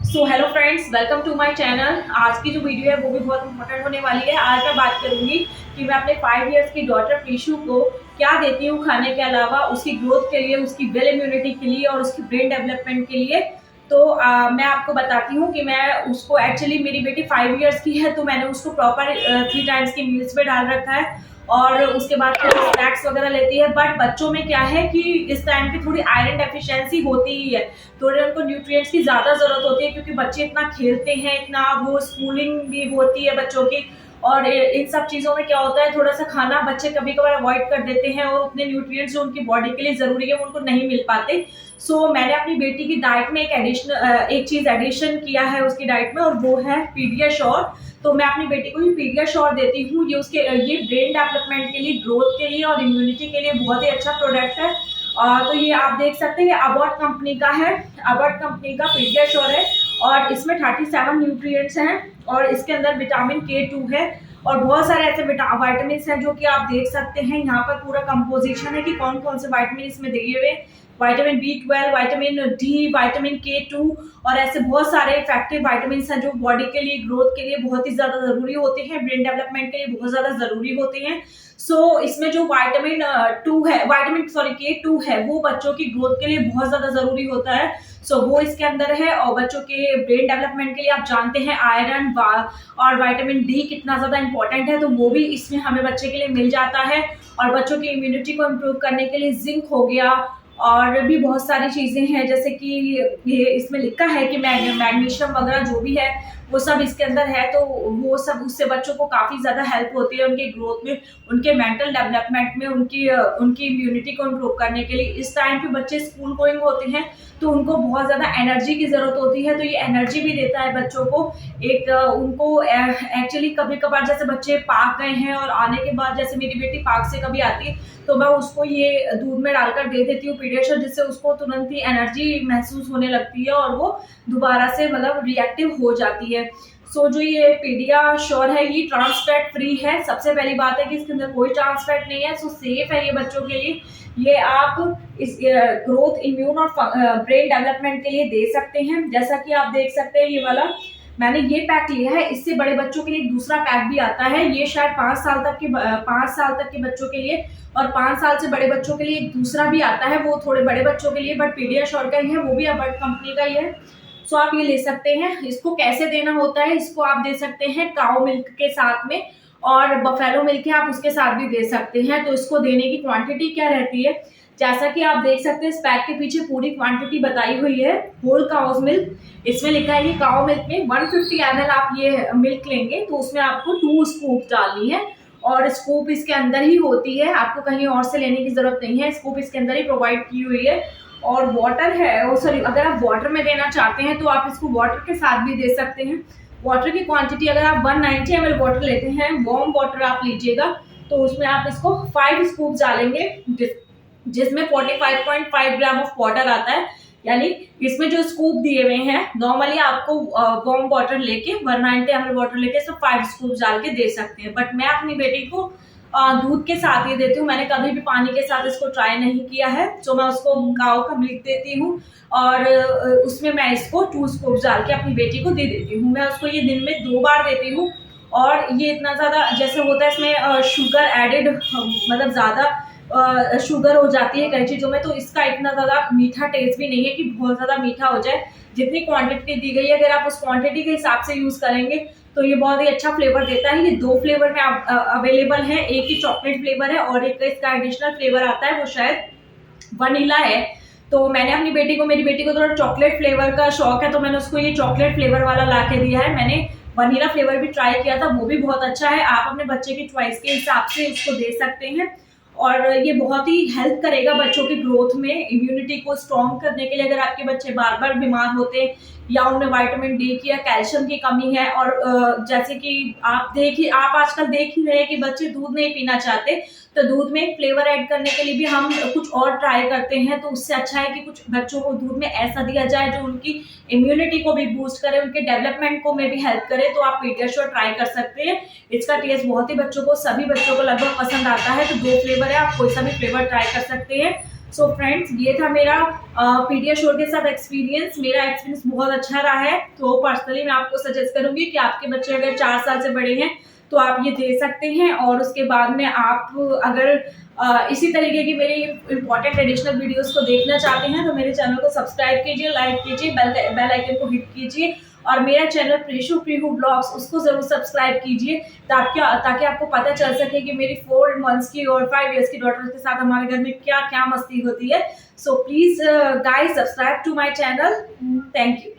So hello friends, welcome to my channel. आज की जो वीडियो है वो भी बहुत इंपॉर्टेंट होने वाली है। आज मैं बात करूंगी कि मैं अपने 5 इयर्स की डॉटर प्रीशु को क्या देती हूँ खाने के अलावा उसकी ग्रोथ के लिए, उसकी वेल इम्यूनिटी के लिए और उसकी ब्रेन डेवलपमेंट के लिए। तो मैं आपको बताती हूँ कि मैं उसको एक्चुअली, मेरी बेटी 5 इयर्स की है तो मैंने उसको प्रॉपर 3 टाइम्स की मील्स पे डाल रखा है और उसके बाद फिर स्नैक्स वगैरह लेती है। बट बच्चों में क्या है कि इस टाइम पे थोड़ी आयरन डेफिशिएंसी होती ही है, थोड़े उनको न्यूट्रिएंट्स की ज्यादा जरूरत होती है क्योंकि बच्चे इतना खेलते हैं, इतना वो स्कूलिंग भी होती है बच्चों की। और इन सब चीजों में क्या होता है, थोड़ा सा खाना बच्चे कभी कभार अवॉइड कर देते हैं और उतने न्यूट्रिएंट्स जो उनकी बॉडी के लिए जरूरी है वो उनको नहीं मिल पाते। सो मैंने अपनी बेटी की डाइट में एक चीज एडिशन किया है उसकी डाइट में, और वो है पीडियाश्योर। तो मैं अपनी बेटी को ही पीडियाश्योर देती हूँ। ये ब्रेन डेवलपमेंट के लिए, ग्रोथ के लिए और इम्यूनिटी के लिए बहुत ही अच्छा प्रोडक्ट है। तो ये आप देख सकते हैं, अबॉट कंपनी का है, अबॉट कंपनी का पीडियाश्योर है और इसमें 37 न्यूट्रिएंट्स हैं और इसके अंदर विटामिन K2 है और बहुत सारे ऐसे वाइटामिन हैं जो कि आप देख सकते हैं। यहाँ पर पूरा कंपोजिशन है कि कौन कौन से वाइटामिन इसमें दिए हुए, vitamin B12, vitamin D, vitamin K2 और ऐसे बहुत सारे इफेक्टिव वाइटामिन हैं जो बॉडी के लिए, ग्रोथ के लिए बहुत ही ज्यादा जरूरी होते हैं, ब्रेन डेवलपमेंट के लिए बहुत ज्यादा जरूरी होते हैं। इसमें जो विटामिन K2 है वो बच्चों की ग्रोथ के लिए बहुत ज्यादा जरूरी होता है। वो इसके अंदर है और बच्चों के ब्रेन डेवलपमेंट के लिए आप जानते हैं आयरन और विटामिन डी कितना ज्यादा इंपॉर्टेंट है, तो वो भी इसमें हमें बच्चे के लिए मिल जाता है। और बच्चों की इम्यूनिटी को इम्प्रूव करने के लिए जिंक हो गया और भी बहुत सारी चीजें हैं, जैसे कि ये इसमें लिखा है कि मैग्नीशियम वगैरह जो भी है वो सब इसके अंदर है। तो वो सब, उससे बच्चों को काफी ज्यादा हेल्प होती है उनके ग्रोथ में, उनके मेंटल डेवलपमेंट में, उनकी इम्यूनिटी को इम्प्रूव करने के लिए। इस टाइम पे बच्चे स्कूल गोइंग होते हैं तो उनको बहुत ज्यादा एनर्जी की जरूरत होती है, तो ये एनर्जी भी देता है बच्चों को। उनको एक्चुअली कभी कभार जैसे बच्चे पार्क गए हैं और आने के बाद, जैसे मेरी बेटी पार्क से कभी आती है तो मैं उसको ये दूध में डालकर दे देती हूँ पीडियाश्योर, जिससे उसको तुरंत ही एनर्जी महसूस होने लगती है और वो दोबारा से मतलब रिएक्टिव हो जाती है। जो ये पीडियाश्योर है ये ट्रांस फैट फ्री है। सबसे पहली बात है कि इसके अंदर कोई ट्रांस फैट नहीं है, सेफ है ये बच्चों के लिए। ये आप इस ग्रोथ, इम्यून और ब्रेन डेवलपमेंट के लिए दे सकते हैं। जैसा कि आप देख सकते हैं, ये वाला मैंने ये पैक लिया है। इससे बड़े बच्चों के लिए एक दूसरा पैक भी आता है, ये शायद 5 साल तक के बच्चों के लिए, और 5 साल से बड़े बच्चों के लिए एक दूसरा भी आता है, वो थोड़े बड़े बच्चों के लिए, बट पीडियाश्योर का ही है, वो भी अबॉट कंपनी का ही है। आप ये ले सकते हैं। इसको कैसे देना होता है, इसको आप दे सकते हैं काऊ मिल्क के साथ में, और बफेलो मिल्क है आप उसके साथ भी दे सकते हैं। तो इसको देने की क्वांटिटी क्या रहती है, जैसा कि आप देख सकते हैं इस पैक के पीछे पूरी क्वांटिटी बताई हुई है। होल काउस मिल्क इसमें लिखा है कि काऊ मिल्क में 150 ml आप ये मिल्क लेंगे तो उसमें आपको 2 स्कूप डालनी है, और स्कूप इसके अंदर ही होती है, आपको कहीं और से लेने की जरूरत नहीं है, स्कूप इसके अंदर ही प्रोवाइड की हुई है। और वाटर है, सॉरी, अगर आप वाटर में देना चाहते हैं तो आप इसको वाटर के साथ भी दे सकते हैं। वाटर की क्वांटिटी अगर आप 190 ml वाटर लेते हैं, वार्म वाटर आप लीजिएगा, तो उसमें आप इसको 5 स्कूप डालेंगे, जिसमें 45.5 ग्राम ऑफ वाटर आता है। यानी इसमें जो स्कूप दिए हुए हैं, नॉर्मली आपको वार्म वाटर लेके 190 ml वाटर लेके इसमें 5 स्कूप डाल के दे सकते हैं, बट मैं अपनी बेटी को दूध के साथ ही देती हूँ। मैंने कभी भी पानी के साथ इसको ट्राई नहीं किया है, तो मैं उसको गाँव का मिल्क देती हूँ और उसमें मैं इसको 2 स्कूप डाल के अपनी बेटी को दे देती हूँ। मैं उसको ये दिन में 2 बार देती हूँ। और ये इतना ज्यादा, जैसे होता है इसमें शुगर एडेड, मतलब ज्यादा शुगर हो जाती है कई चीजों में, तो इसका इतना ज्यादा मीठा टेस्ट भी नहीं है कि बहुत ज्यादा मीठा हो जाए। जितनी क्वांटिटी दी गई है, अगर आप उस क्वांटिटी के हिसाब से यूज करेंगे तो ये बहुत ही अच्छा फ्लेवर देता है। ये 2 फ्लेवर में अवेलेबल है, एक ही चॉकलेट फ्लेवर है और एक इसका एडिशनल फ्लेवर आता है, वो शायद वनीला है। तो मैंने अपनी बेटी को, मेरी बेटी को थोड़ा चॉकलेट फ्लेवर का शौक है, तो मैंने उसको ये चॉकलेट फ्लेवर वाला ला के दिया है। मैंने वनीला फ्लेवर भी ट्राई किया था, वो भी बहुत अच्छा है। आप अपने बच्चे की चॉइस के हिसाब से इसको दे सकते हैं और ये बहुत ही हेल्प करेगा बच्चों की ग्रोथ में, इम्यूनिटी को स्ट्रॉन्ग करने के लिए। अगर आपके बच्चे बार बार बीमार होते हैं या उन्हें विटामिन डी की या कैल्शियम की कमी है, और जैसे कि आप आजकल देख ही रहे हैं कि बच्चे दूध नहीं पीना चाहते, तो दूध में फ्लेवर ऐड करने के लिए भी हम कुछ और ट्राई करते हैं। तो उससे अच्छा है कि कुछ बच्चों को दूध में ऐसा दिया जाए जो उनकी इम्यूनिटी को भी बूस्ट करे, उनके डेवलपमेंट को में भी हेल्प करे। तो आप पीडियाश्योर ट्राई कर सकते हैं। इसका टेस्ट बहुत ही सभी बच्चों को लगभग पसंद आता है। तो 2 फ्लेवर है, आप कोई सा भी फ्लेवर ट्राई कर सकते हैं। सो फ्रेंड्स, ये था मेरा पीडियाश्योर के साथ एक्सपीरियंस। मेरा एक्सपीरियंस बहुत अच्छा रहा है। तो पर्सनली मैं आपको सजेस्ट करूंगी कि आपके बच्चे अगर 4 साल से बड़े हैं तो आप ये दे सकते हैं। और उसके बाद में आप अगर इसी तरीके की मेरी इंपॉर्टेंट एडिशनल वीडियोस को देखना चाहते हैं तो मेरे चैनल को सब्सक्राइब कीजिए, लाइक कीजिए, बेल आइकन को हिट कीजिए और मेरा चैनल प्रीहू ब्लॉग्स उसको जरूर सब्सक्राइब कीजिए ताकि आपको पता चल सके कि मेरी 4 मंथ्स की और 5 इयर्स की डॉटर के साथ हमारे घर में क्या क्या मस्ती होती है। So please guys, subscribe to my channel. Thank you.